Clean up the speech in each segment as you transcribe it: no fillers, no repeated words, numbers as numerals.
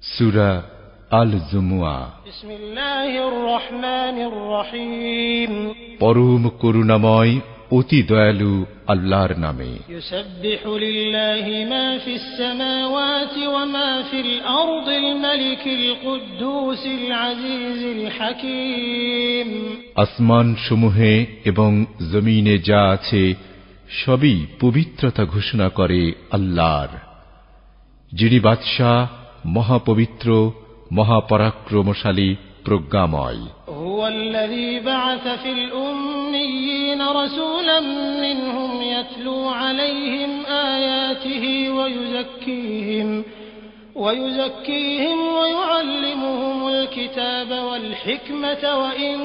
সূরা আল-জুমুআ। বিসমিল্লাহির রহমানির রহিম। পরম করুণাময় অতি দয়ালু আল্লাহর নামে। ইউসাব্বিহু লিল্লাহি মা ফিস সামাওয়াতি ওয়া মা ফিল আরদিল মালিকিল কুদ্দুসিল আজিজিল হাকীম। আসমান সমূহে এবং জমিনে যা আছে সবই পবিত্রতা ঘোষণা করে আল্লাহর, যিনি বাদশাহ, মহাপবিত্র, মহাপরাক্রমশালী, প্রজ্ঞাময়। হুয়াল্লাযী বা'আসা ফিল উম্মিয়্যিনা রাসূলাম মিনহুম ইয়াতলু আলাইহিম আয়াতিহি ওয়া ইউযাক্কিহিম ওয়া ইউআল্লিমুহুমুল কিতাবা ওয়াল হিকমাতা ওয়া ইন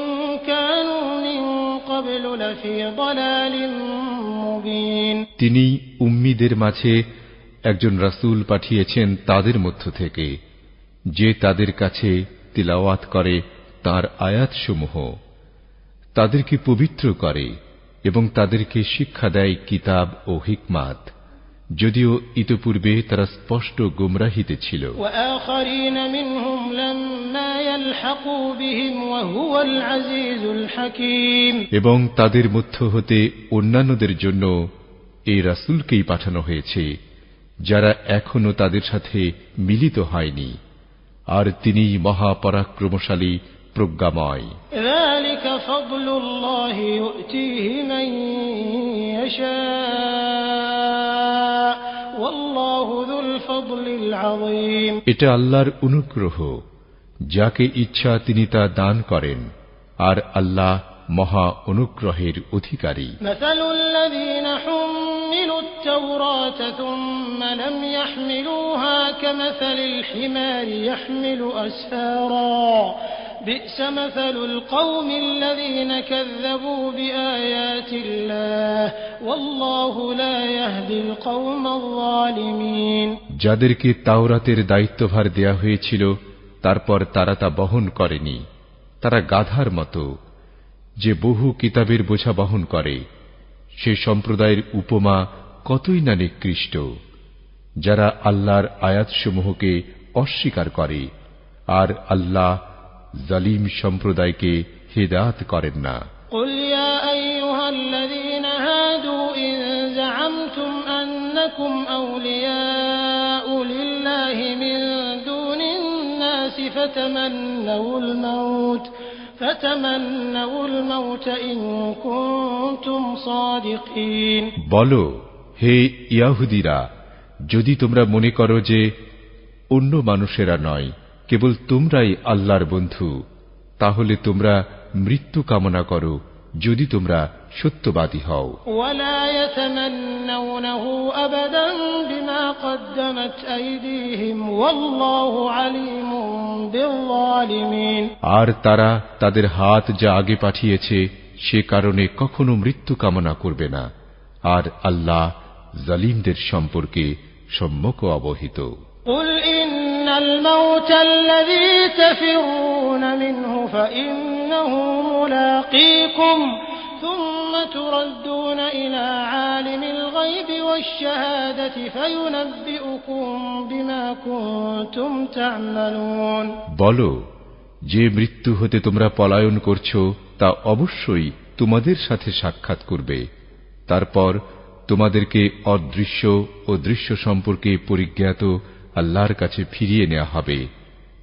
কানূ মিন ক্বাবলু লাফী দালালিন মুবিন। তিনি উম্মীদের মাঝে একজন রাসূল পাঠিয়েছেন তাদের মধ্য থেকে, যে তাদের কাছে তিলাওয়াত করে তাঁর আয়াতসমূহ, তাদেরকে পবিত্র করে এবং তাদেরকে শিক্ষা দেয় কিতাব ও হিকমাত, যদিও ইতপূর্বে তারা স্পষ্ট গুমরাহিতে ছিল। এবং তাদের মধ্য হতে অন্যান্যদের জন্য এই রাসূলকেই পাঠানো হয়েছে যারা এখনো তাদের সাথে মিলিত হয়নি, আর তিনিই মহাপরাক্রমশালী, প্রজ্ঞাময়। যালিকা ফাদলুল্লাহি ইউতিহি মান ইয়াশা ওয়াল্লাহু যুল ফাদলিল আযীম। এটা আল্লাহর অনুগ্রহ, যাকে ইচ্ছা তিনি তা দান করেন, আর আল্লাহ মহা অনুগ্রহের অধিকারী। মাসালুল লাযীনা হুম্মিলুত তাওরাতা থুম্মা লাম ইয়াহমিলুহা কামাসালিল হিমারি ইয়াহমিলু আসফারা বি'সা মাসালুল কওমিল লাযীনা কাযযাবু বিআয়াতিল্লাহ ওয়াল্লাহু লা ইয়াহদিল কওমাল যালিমিন। যাদেরকে তাওরাতের দায়িত্বভার দেয়া হয়েছিল তারপর তারা তা বহন করেনি, তারা গাধার মতো যে বহু কিতাবের বোঝা বহন করে, সে সম্প্রদায়ের উপমা কতই না নিকৃষ্ট, যারা আল্লাহর আয়াতসমূহকে অস্বীকার করে, আর আল্লাহ জালিম সম্প্রদায়কে হিদায়াত করেন না। قل يا أيها الذين هادوا إن زعمتم أنكم أولياء لله من دون الناس فتمنوا الموت إن كنتم صادقين। বলো, হে ইয়াহুদীরা, যদি তোমরা মনে করো যে অন্য মানুষেরা নয়, কেবল তোমরাই আল্লাহর বন্ধু, তাহলে তোমরা মৃত্যু কামনা করো যদি তোমরা সত্যবাদী হও। ওয়ালা ইয়াতামান্নাউনাহু আবাদান বিমা কদ্দামাত আইদিহিম ওয়াল্লাহু আলিমুম বিল-যালিমিন। আর তারা তাদের হাত যা আগে পাঠিয়েছে সে কারণে কখনো মৃত্যু কামনা করবে না, আর আল্লাহ জালিমদের সম্পর্কে সম্যক অবহিত। قل إن الموت الذي تفرون منه فإنه ملاقيكم ثم تردون إلى عالم الغيب والشهادة فينبئكم بما كنتم تعملون। বলো, যে মৃত্যু হতে তোমরা পলায়ন করছো তা অবশ্যই তোমাদের সাথে সাক্ষাৎ করবে, তারপর তোমাদেরকে অদৃশ্য ও দৃশ্য সম্পর্কে পরিজ্ঞাত আল্লাহর কাছে ফিরিয়ে নেওয়া হবে,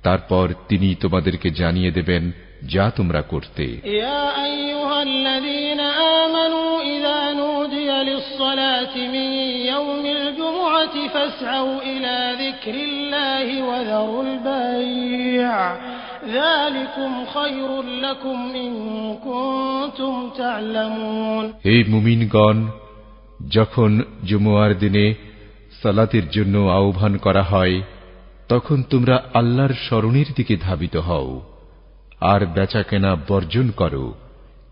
তারপর তিনি তোমাদেরকে জানিয়ে দেবেন যা তোমরা করতে। ইয়া আইয়ুহাল্লাযীনা আমানু ইযা নুদিয়া লিস-সালাতি মিন ইয়াউমিল জুমুআতি ফাসআউ ইলা যিকরিল্লাহি ওয়া যারুল বাই', যালিকুম খায়রুল লাকুম ইন কুনতুম তা'লামুন। হে মুমিনগণ, যখন জুমুয়ার দিনে সালাতের জন্য আহ্বান করা হয়, তখন তোমরা আল্লাহর স্মরণের দিকে ধাবিত হও, আর বেচাকেনা বর্জন করো,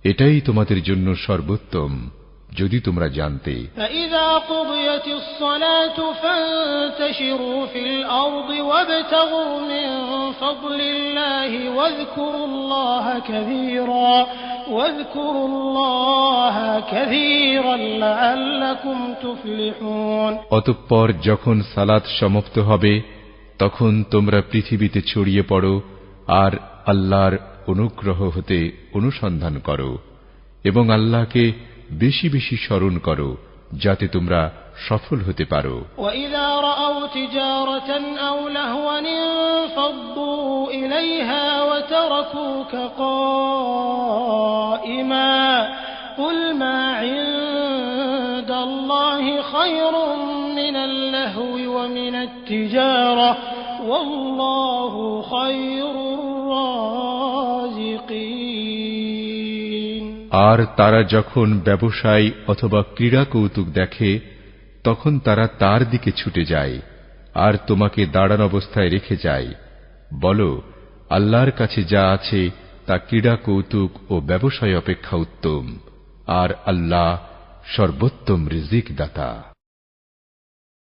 এটাই তোমাদের জন্য সর্বোত্তম, যদি তোমরা জানতে। فإذا قضيت الصلاة فانتشروا في الأرض وابتغوا من فضل الله واذكروا الله كثيرا لعلكم تفلحون। অতঃপর যখন সালাত সমাপ্ত হবে তখন তোমরা পৃথিবীতে ছড়িয়ে পড়ো আর আল্লাহর অনুগ্রহ হতে অনুসন্ধান করো এবং আল্লাহকে বেশি বেশি স্মরণ করো যাতে তোমরা সফল হতে পারো। وَإِذَا رَأَوْا تِجَارَةً أَوْ لَهْوًا انفَضُّوا إِلَيْهَا وَتَرَكُوكَ قَائِمًا قُلْ مَا عِندَ اللَّهِ خَيْرٌ مِنَ اللَّهْوِ وَمِنَ التِّجَارَةِ وَاللَّهُ خَيْرُ الرَّازِقِينَ। আর তারা যখন ব্যবসায় অথবা ক্রীড়া কৌতুক দেখে তখন তারা তার দিকে ছুটে যায় আর তোমাকে দাঁড়ানো অবস্থায় রেখে যায়। বলো, আল্লাহর কাছে যা আছে তা ক্রীড়া কৌতুক ও ব্যবসায় অপেক্ষা উত্তম, আর আল্লাহ সর্বোত্তম রিজিক দাতা।